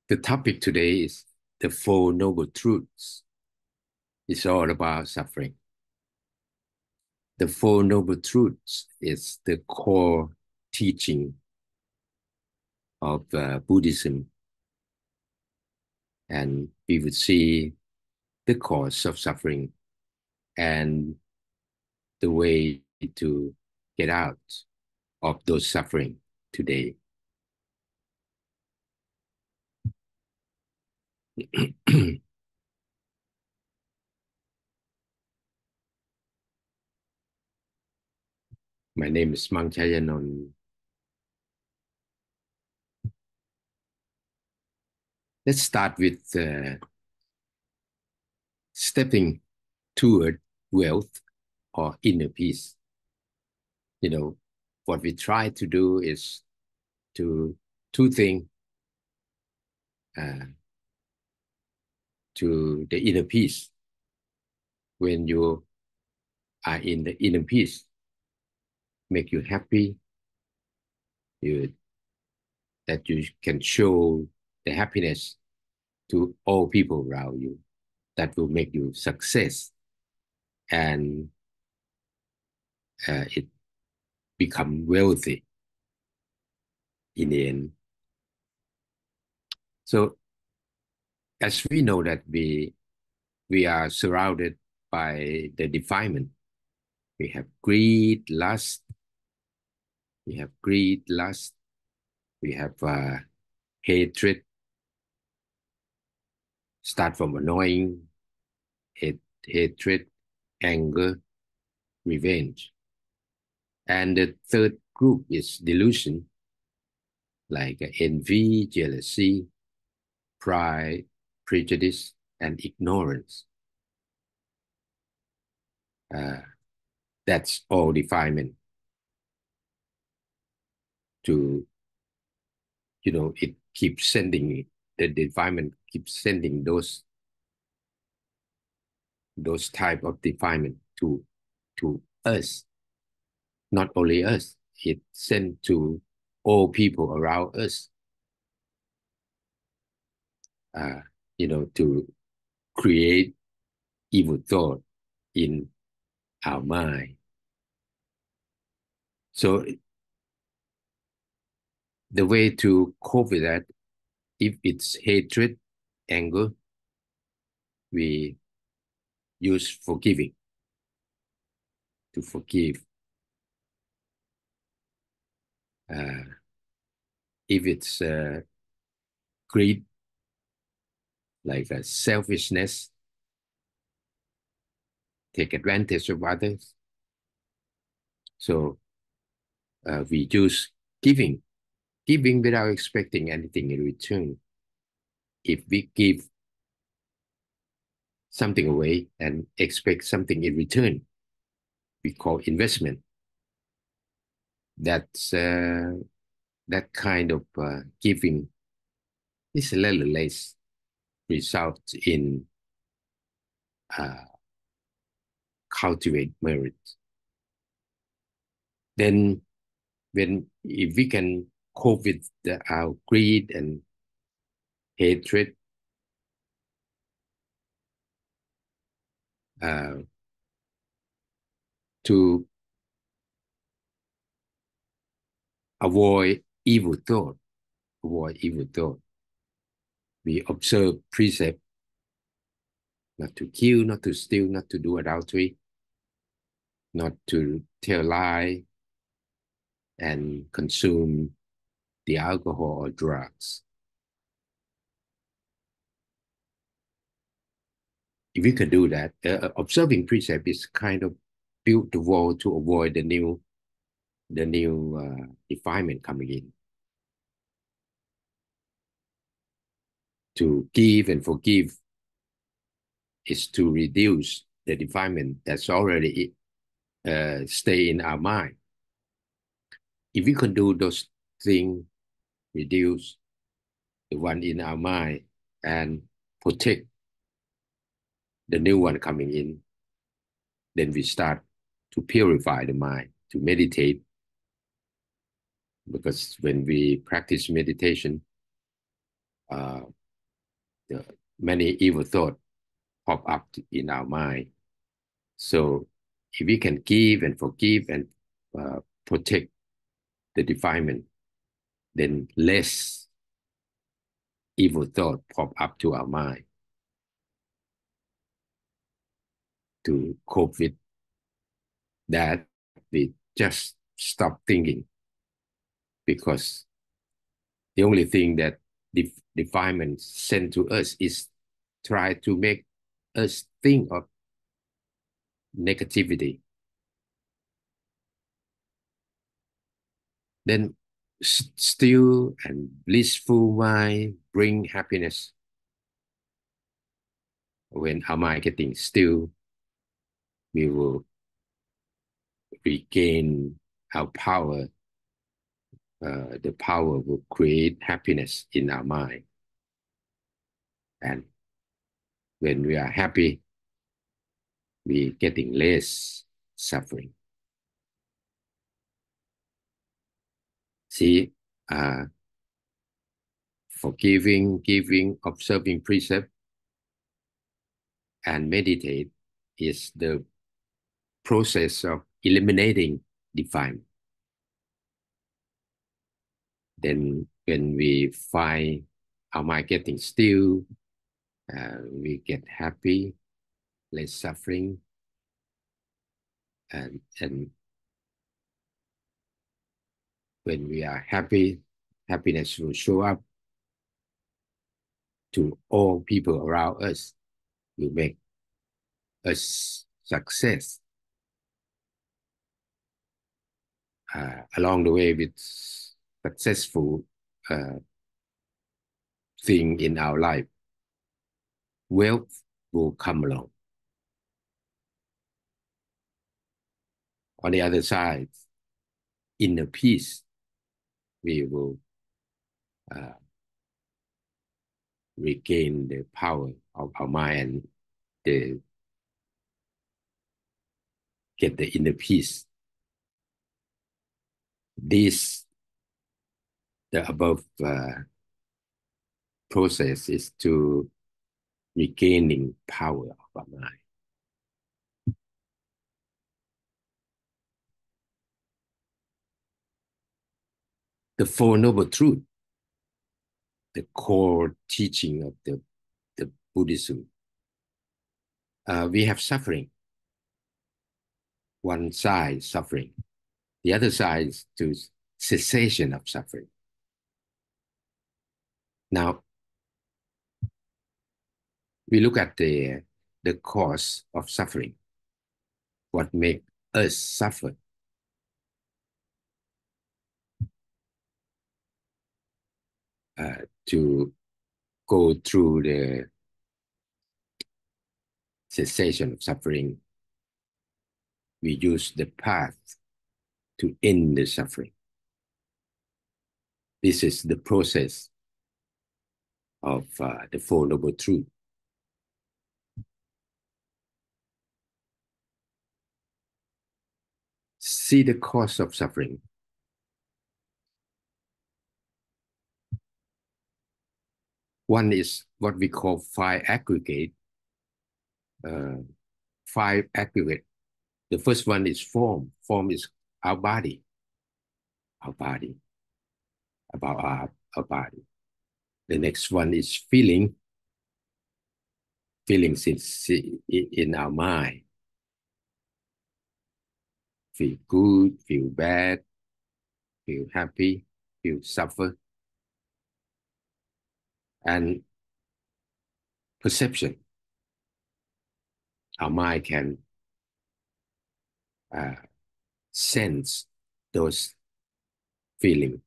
The topic today is the Four Noble Truths. It's all about suffering. The Four Noble Truths is the core teaching of Buddhism, and we would see the cause of suffering and the way to get out of those suffering today. My name is Chayanon. Let's start with stepping toward wealth or inner peace. What we try to do is to two things uh, to the inner peace. When you are in the inner peace, make you happy, you, that you can show the happiness to all people around you. That will make you success, and it become wealthy in the end. So as we know that we are surrounded by the defilement. We have greed, lust. We have greed, lust. We have hatred. Start from annoying, hatred, anger, revenge. And the third group is delusion, like envy, jealousy, pride, prejudice, and ignorance. That's all defilement. It keeps sending, the defilement keeps sending those type of defilement to us. Not only us, it sent to all people around us. To create evil thought in our mind. So the way to cope with that, if it's hatred, anger, we use forgiving, to forgive. If it's greed, like selfishness, take advantage of others. So we use giving without expecting anything in return. If we give something away and expect something in return, we call investment. That's that kind of giving is a little less result in cultivate merit. Then if we can cope with our greed and hatred, to avoid evil thought, we observe precept not to kill, not to steal, not to do adultery, not to tell lie, and consume the alcohol or drugs. If we can do that, observing precept is kind of build the wall to avoid the new defilement coming in. To give and forgive is to reduce the defilement that's already stay in our mind. If we can do those things, reduce the one in our mind and protect the new one coming in, then we start to purify the mind, to meditate. Because when we practice meditation, uh, the many evil thoughts pop up in our mind. So if we can give and forgive and protect the defilement, then less evil thought pop up to our mind to cope with that. We just stop thinking, because the only thing that defilement sent to us is try to make us think of negativity. Then still and blissful mind bring happiness. When our mind getting still, we will regain our power. The power will create happiness in our mind. And when we are happy, we getting less suffering. See, forgiving, giving, observing precept, and meditate is the process of eliminating defilement. Then when we find our mind getting still, we get happy, less suffering, and when we are happy, happiness will show up to all people around us, will make us success. Along the way with successful thing in our life, wealth will come along. On the other side, inner peace, we will regain the power of our mind and get the inner peace. This, the above process is to regaining power of our mind. The Four Noble Truths, the core teaching of the Buddhism. We have suffering. One side suffering. The other side is to cessation of suffering. Now, we look at the cause of suffering. What makes us suffer? To go through the cessation of suffering, we use the path to end the suffering. This is the process of the Four Noble Truths. See the cause of suffering. One is what we call five aggregate. Five aggregate. The first one is form. Form is our body. Our body. About our body. The next one is feeling. Feelings is in our mind. Feel good, feel bad, feel happy, feel suffer. And perception. Our mind can sense those feelings,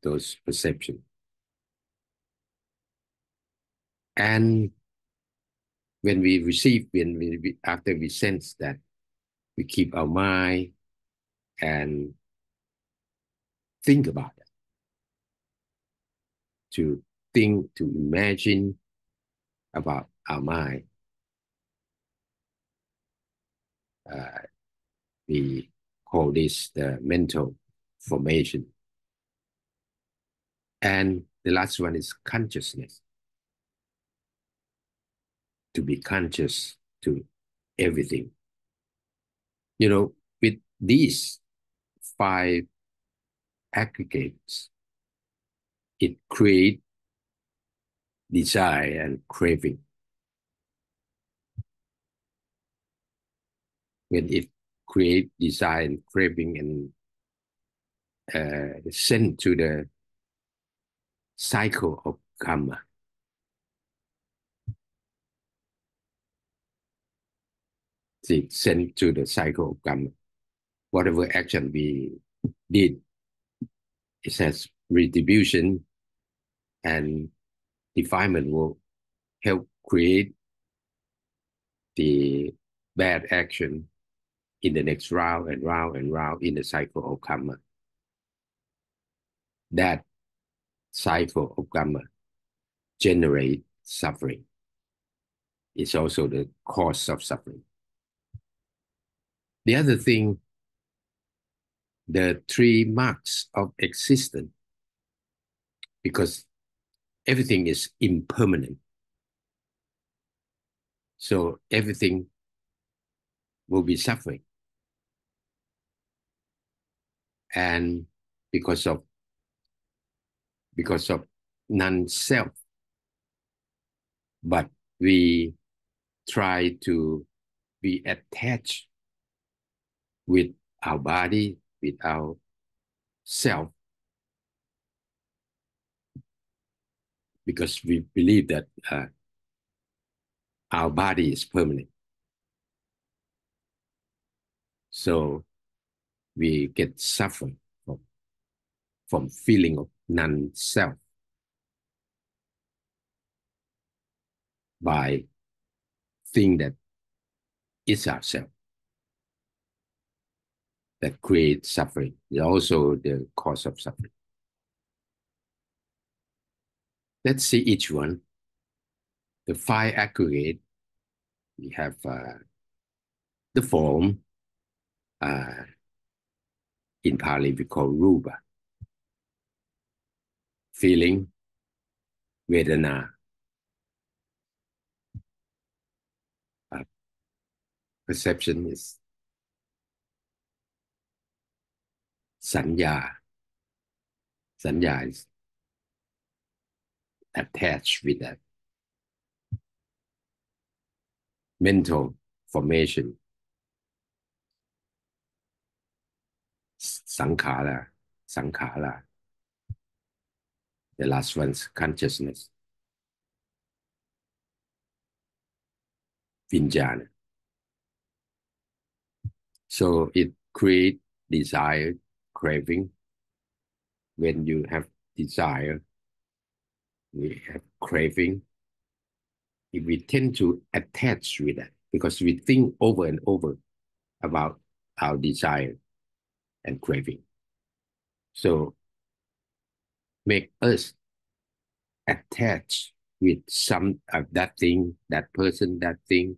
those perceptions. And when we receive, after we sense that, we keep our mind and think about it. To think, to imagine about our mind. We call this the mental formation. And The last one is consciousness. To be conscious to everything. With these five aggregates, it creates desire and craving. When it creates desire and craving and send to the cycle of karma. It sent to the cycle of karma. Whatever action we did, it has retribution, and defilement will help create the bad action in the next round and round and round in the cycle of karma. That cycle of karma generate suffering. It's also the cause of suffering. The other thing, the three marks of existence, because everything is impermanent. So everything will be suffering. And because of non-self, but we try to be attached with our body, with our self, because we believe that our body is permanent. So we get suffering from feeling of non-self by thing that is ourself, that creates suffering. It's also the cause of suffering. Let's see each one. The five aggregate, we have the form, in Pali we call rupa, feeling, vedana, perception is sanya. Sanya is attached with that. Mental formation, sankhara. The last one's consciousness, vijnana. So it creates desire, craving. When you have desire, we have craving. We tend to attach with that because we think over and over about our desire and craving. So make us attach with some of that thing, that person, that thing.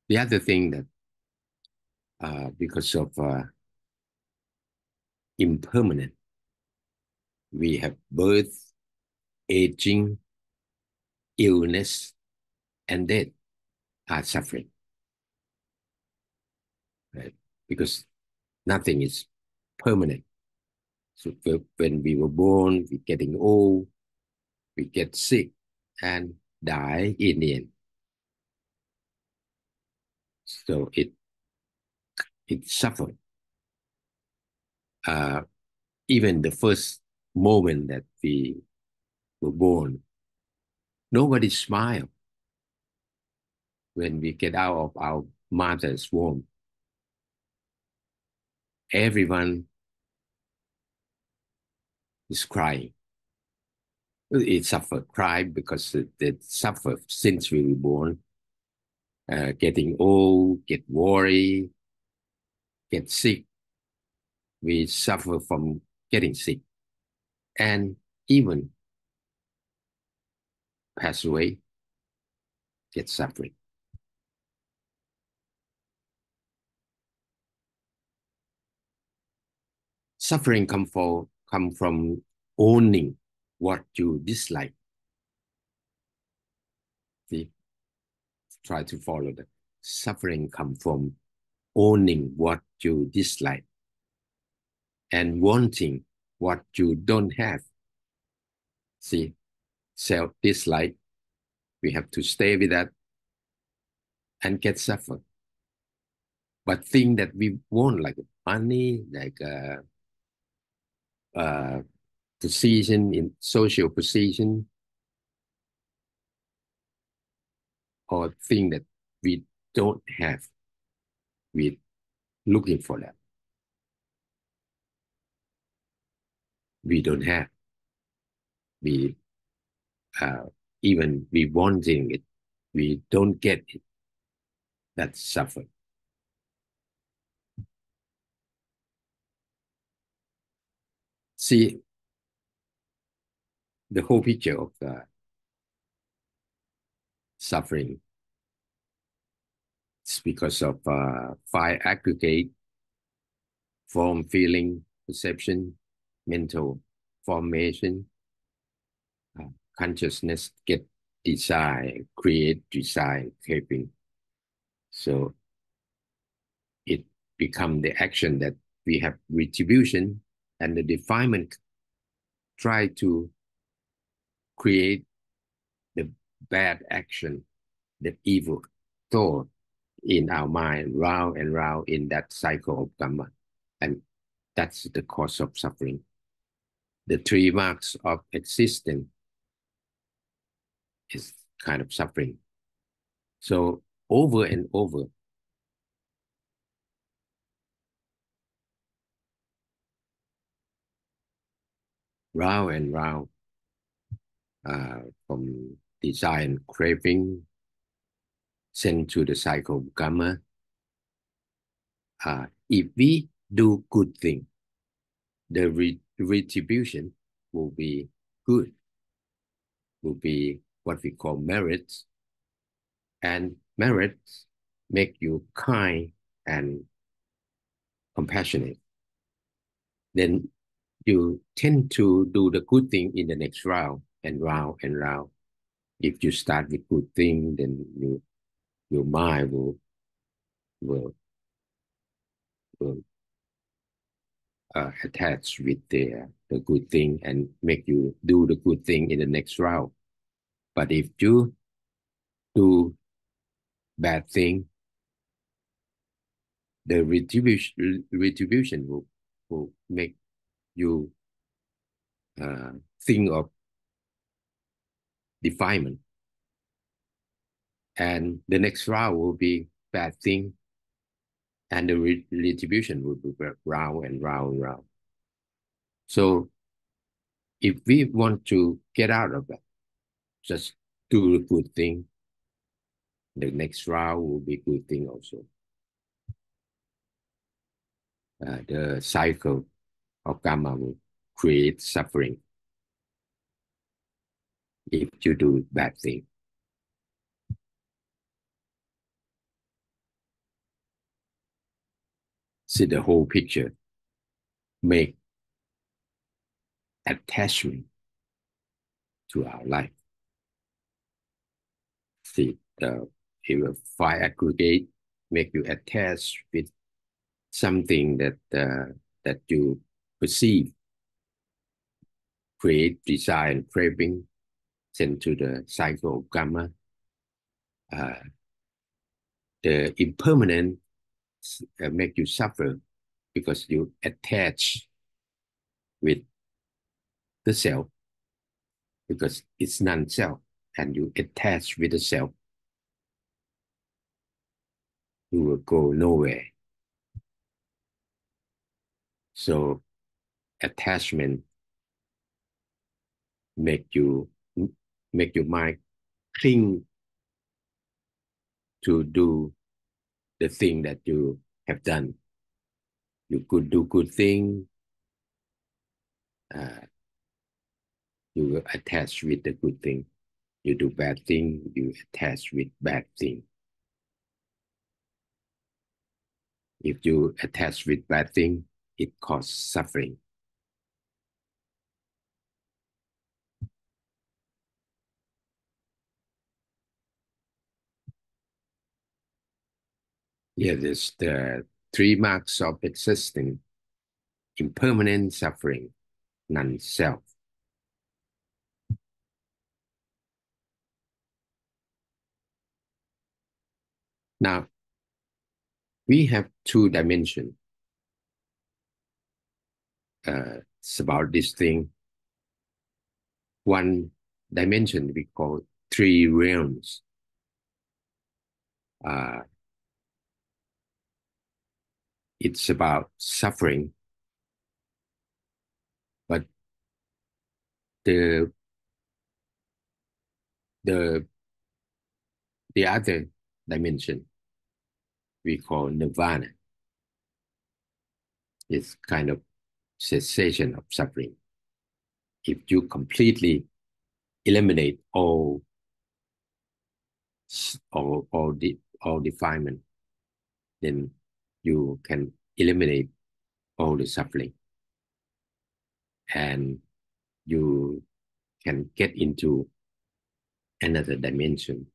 The other thing that because of impermanent, we have birth, aging, illness, and death are suffering, right? Because nothing is permanent. So when we were born, we're getting old, we get sick, and die in the end. So it suffered. Even the first moment that we were born, nobody smiled when we get out of our mother's womb. Everyone is crying. It suffered, cry because it suffered since we were born. Getting old, get worried, get sick. We suffer from getting sick and even pass away, get suffering. Suffering come from owning what you dislike. See, try to follow that. Suffering come from owning what you dislike and wanting what you don't have. See, self-dislike, we have to stay with that and get suffer. But thing that we want, like money, like position in social position, or thing that we don't have, we looking for that. We don't have. We uh, even we wanting it, we don't get it. That's suffer. See the whole picture of the suffering. It's because of five aggregate form, feeling, perception, mental formation, consciousness, get desire, create desire, craving. So it become the action that we have retribution, and the defilement try to create the bad action, the evil thought in our mind, round and round in that cycle of karma. And that's the cause of suffering. The three marks of existence is kind of suffering. So over and over, round and round, from desire and craving, sent to the cycle of karma. If we do good thing, the retribution will be good, will be what we call merits, and merits make you kind and compassionate. Then you tend to do the good thing in the next round and round and round. If you start with good thing, then your mind will, will attach with the good thing and make you do the good thing in the next round. But if you do bad thing, the retribution will make you think of defilement. And the next round will be bad thing, and the retribution will be round and round and round. So if we want to get out of that, just do a good thing. The next round will be good thing also. The cycle of karma will create suffering if you do bad thing. See the whole picture. Make attachment to our life. See the fire aggregate make you attach with something that you perceive, create desire and craving, send to the cycle of karma. The impermanent make you suffer because you attach with the self, because it's non-self, and you attach with the self, you will go nowhere. So attachment make your mind cling to do the thing that you have done. You could do good thing, you will attach with the good thing. You do bad thing, you attach with bad thing. If you attach with bad thing, it causes suffering. Yeah, there's the three marks of existing: impermanent suffering, non-self. Now, we have two dimensions. It's about this thing. One dimension we call three realms. Uh, it's about suffering, but the the the other dimension we call nirvana. It's kind of cessation of suffering. If you completely eliminate all defilement, then you can eliminate all the suffering, and you can get into another dimension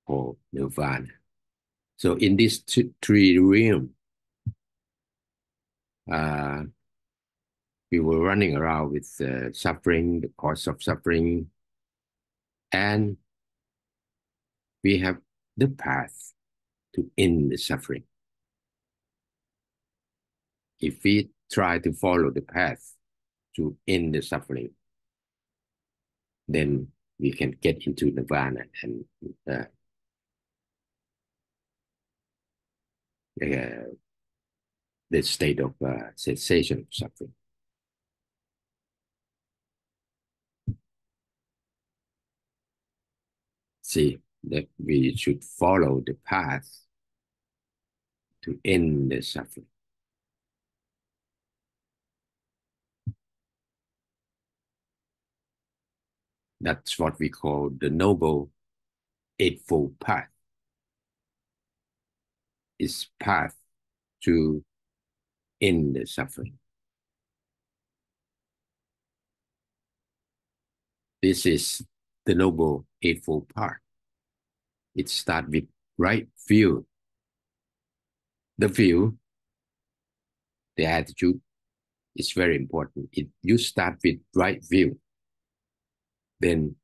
called nirvana. So in these three realms, uh, we were running around with suffering, the cause of suffering, and we have the path to end the suffering. If we try to follow the path to end the suffering, then we can get into nirvana and the state of cessation of suffering. See, that we should follow the path to end the suffering. That's what we call the Noble Eightfold Path. It's path to end the suffering. This is the Noble Eightfold Path. It starts with right view. The view, the attitude is very important. If you start with right view, then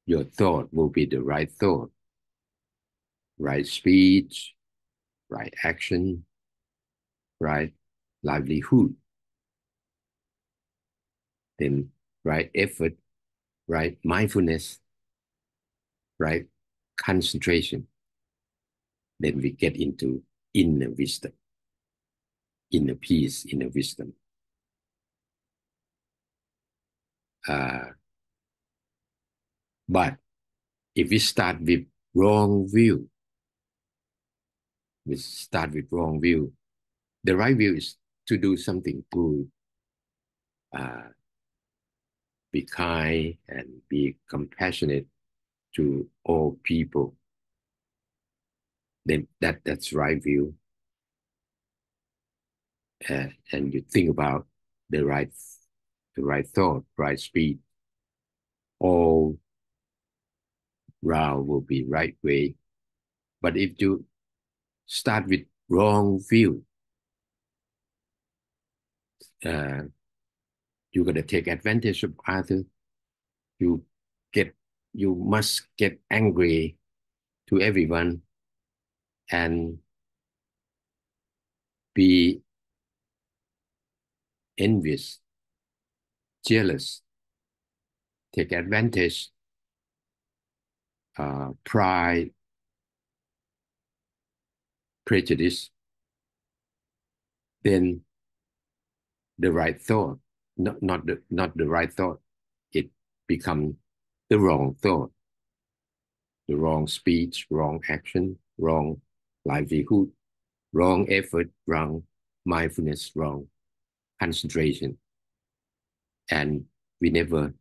your thought will be the right thought, right speech, right action, right livelihood, then right effort, right mindfulness, right concentration. Then we get into inner wisdom, inner peace, inner wisdom. But if we start with wrong view, the right view is to do something good, be kind and be compassionate to all people. Then that's right view. And you think about the right thought, right speed, all round will be right way. But if you start with wrong view, you're gonna take advantage of others. You you must get angry to everyone and be envious, jealous, take advantage, pride, prejudice. Then the right thought, not the right thought, it becomes the wrong thought, the wrong speech, wrong action, wrong livelihood, wrong effort, wrong mindfulness, wrong concentration. And we never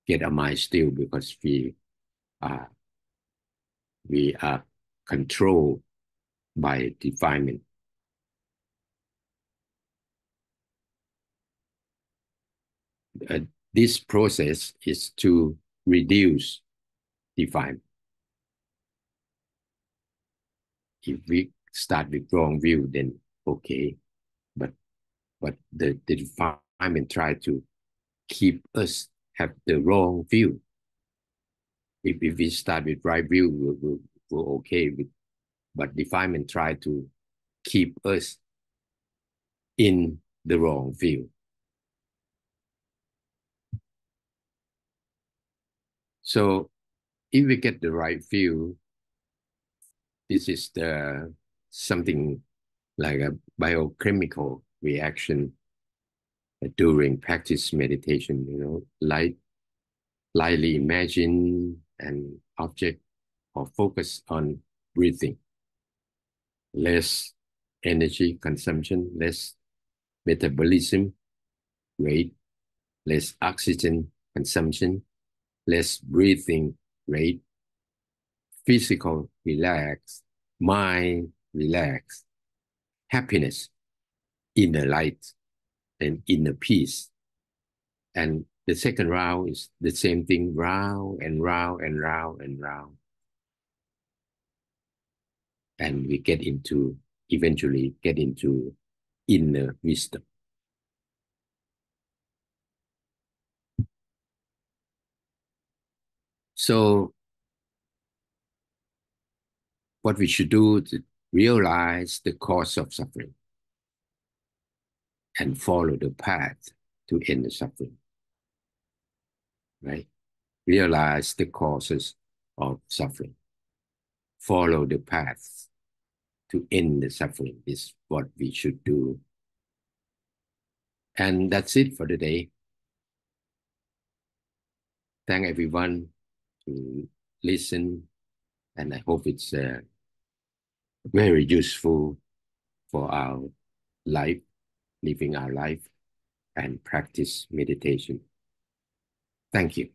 get our mind still because are we are controlled by defilement. Uh, this process is to reduce defilement. If we start with wrong view, then okay, but the defilement try to keep us have the wrong view. If we start with right view, we're okay with, but defilement try to keep us in the wrong view. So if we get the right view, this is the something like a biochemical reaction during practice meditation, lightly imagine an object or focus on breathing, less energy consumption, less metabolism rate, less oxygen consumption, less breathing rate, physical relax, mind relax, happiness, inner light, and inner peace. And the second round is the same thing, round and round and round and round. And we eventually get into inner wisdom. So what we should do to realize the cause of suffering and follow the path to end the suffering, right? Realize the causes of suffering. Follow the path to end the suffering is what we should do. And that's it for today. Thank everyone to listen, and I hope it's very useful for our life, living our life, and practice meditation. Thank you.